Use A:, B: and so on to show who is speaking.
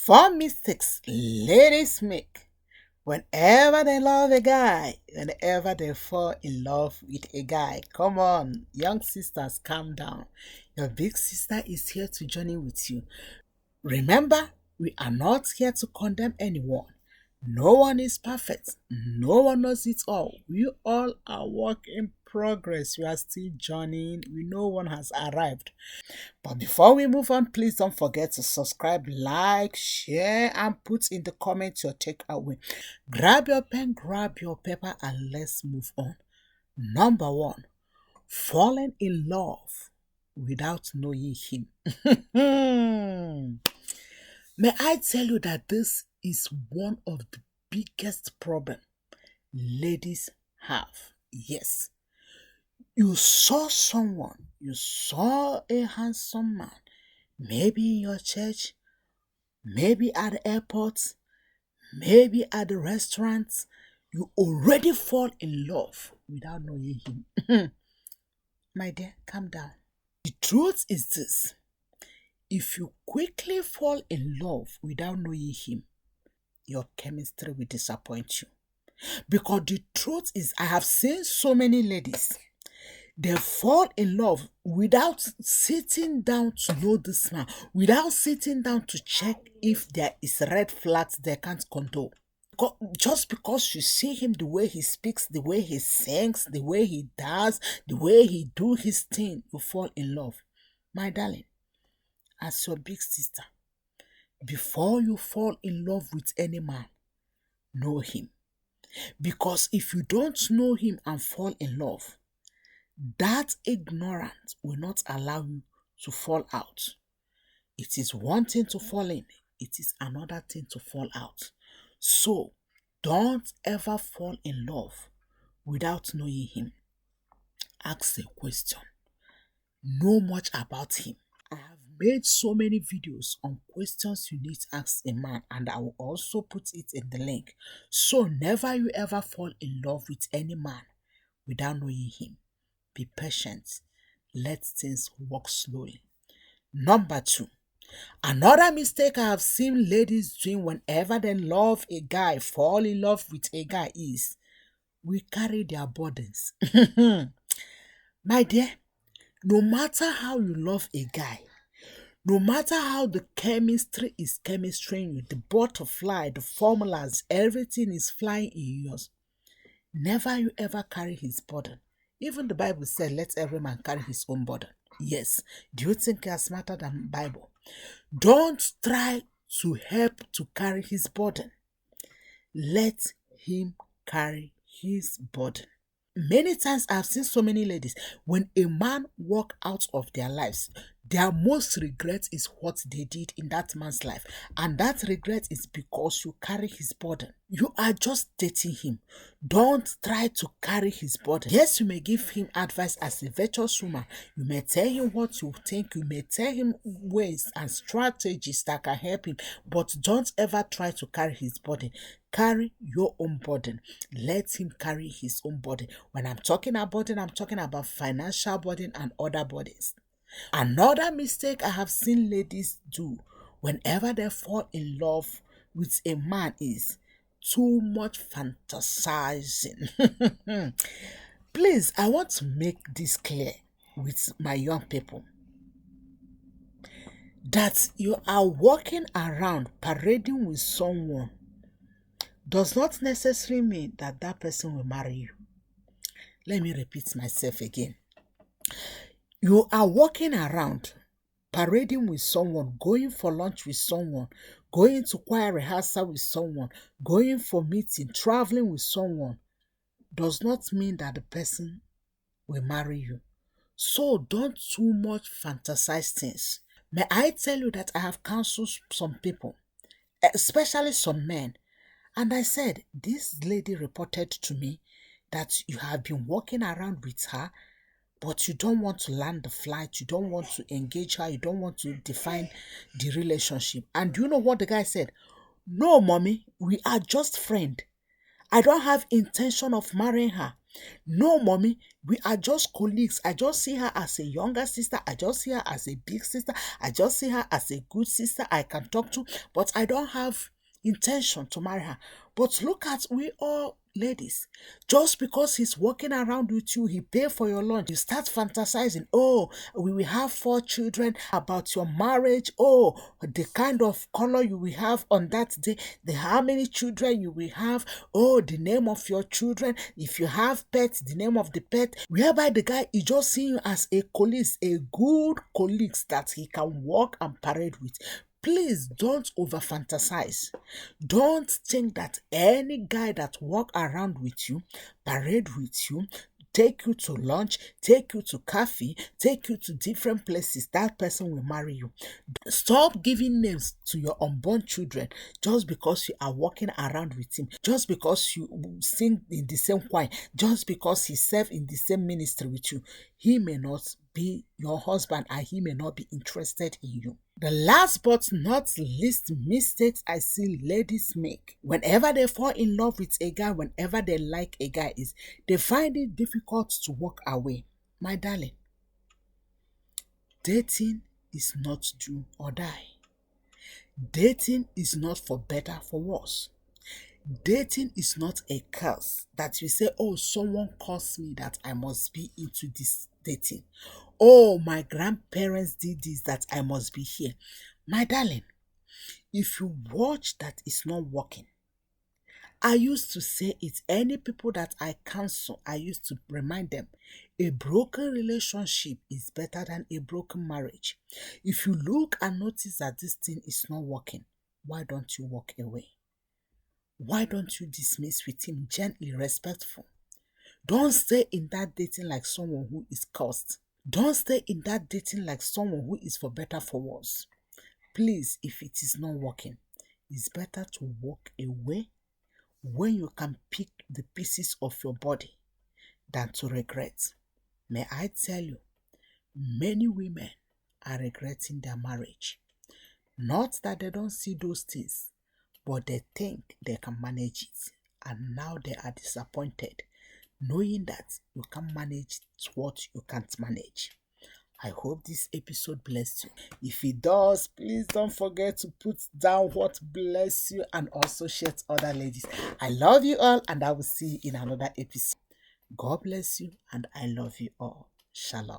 A: Four mistakes ladies make whenever they love a guy, whenever they fall in love with a guy. Come on, young sisters, calm down. Your big sister is here to journey with you. Remember, we are not here to condemn anyone. No one is perfect. No one knows it all. We all are work in progress. We are still journeying. We no one has arrived. But before we move on, please don't forget to subscribe, like, share, and put in the comments your takeaway. Grab your pen, grab your paper, and let's move on. Number one, falling in love without knowing him. May I tell you that this is one of the biggest problem ladies have. Yes, you saw someone, you saw a handsome man, maybe in your church, maybe at the airport, maybe at the restaurant, you already fall in love without knowing him. My dear, calm down. The truth is this. If you quickly fall in love without knowing him, your chemistry will disappoint you. Because the truth is, I have seen so many ladies, they fall in love without sitting down to know this man, without sitting down to check if there is red flags they can't control. Just because you see him, the way he speaks, the way he sings, the way he does, the way he do his thing, you fall in love. My darling, as your big sister, before you fall in love with any man, know him. Because if you don't know him and fall in love, that ignorance will not allow you to fall out. It is one thing to fall in, it is another thing to fall out. So, don't ever fall in love without knowing him. Ask a question. Know much about him. I have made so many videos on questions you need to ask a man, and I will also put it in the link. So, never you ever fall in love with any man without knowing him. Be patient. Let things work slowly. Number two, another mistake I have seen ladies doing whenever they love a guy, fall in love with a guy is we carry their burdens. My dear, no matter how you love a guy, no matter how the chemistry is chemistrying you, the butterfly, the formulas, everything is flying in yours, never you ever carry his burden. Even the Bible said, let every man carry his own burden. Yes. Do you think you are smarter than the Bible? Don't try to help to carry his burden. Let him carry his burden. Many times I've seen so many ladies, when a man walk out of their lives, their most regret is what they did in that man's life. And that regret is because you carry his burden. You are just dating him. Don't try to carry his burden. Yes, you may give him advice as a virtuous woman. You may tell him what you think. You may tell him ways and strategies that can help him. But don't ever try to carry his burden. Carry your own burden. Let him carry his own burden. When I'm talking about burden, I'm talking about financial burden and other burdens. Another mistake I have seen ladies do whenever they fall in love with a man is too much fantasizing. Please, I want to make this clear with my young people that you are walking around parading with someone does not necessarily mean that that person will marry you. Let me repeat myself again. You are walking around parading with someone, going for lunch with someone, going to choir rehearsal with someone, going for meeting, traveling with someone, does not mean that the person will marry you. So don't too much fantasize things. May I tell you that I have counseled some people, especially some men, and I said, this lady reported to me that you have been walking around with her, but you don't want to land the flight, you don't want to engage her, you don't want to define the relationship. And do you know what the guy said? No, mommy, we are just friends. I don't have intention of marrying her. No, mommy, we are just colleagues. I just see her as a younger sister. I just see her as a big sister. I just see her as a good sister I can talk to, but I don't have intention to marry her. But look at we all ladies. Just because he's walking around with you, he pay for your lunch, you start fantasizing. Oh, we will have 4 children, about your marriage. Oh, the kind of color you will have on that day, the how many children you will have. Oh, the name of your children. If you have pets, the name of the pet. Whereby the guy is just seeing you as a colleague, a good colleague that he can walk and parade with. Please don't over fantasize. Don't think that any guy that walk around with you, parade with you, take you to lunch, take you to coffee, take you to different places, that person will marry you. Stop giving names to your unborn children just because you are walking around with him, just because you sing in the same choir, just because he serves in the same ministry with you. He may not be your husband and he may not be interested in you. The last but not least mistakes I see ladies make whenever they fall in love with a guy, whenever they like a guy, is they find it difficult to walk away. My darling, dating is not do or die. Dating is not for better, for worse. Dating is not a curse that you say, oh, someone caused me that I must be into this dating. Oh, my grandparents did this that I must be here. My darling, if you watch that it's not working, I used to say it. Any people that I counsel, I used to remind them a broken relationship is better than a broken marriage. If you look and notice that this thing is not working, why don't you walk away? Why don't you dismiss with him gently, respectful? Don't stay in that dating like someone who is cursed. Don't stay in that dating like someone who is for better, for worse. Please, if it is not working, it's better to walk away when you can pick the pieces of your body than to regret. May I tell you, many women are regretting their marriage. Not that they don't see those things, but they think they can manage it. And now they are disappointed, knowing that you can manage what you can't manage. I hope this episode blessed you. If it does, please don't forget to put down what bless you and also share to other ladies. I love you all and I will see you in another episode. God bless you and I love you all. Shalom.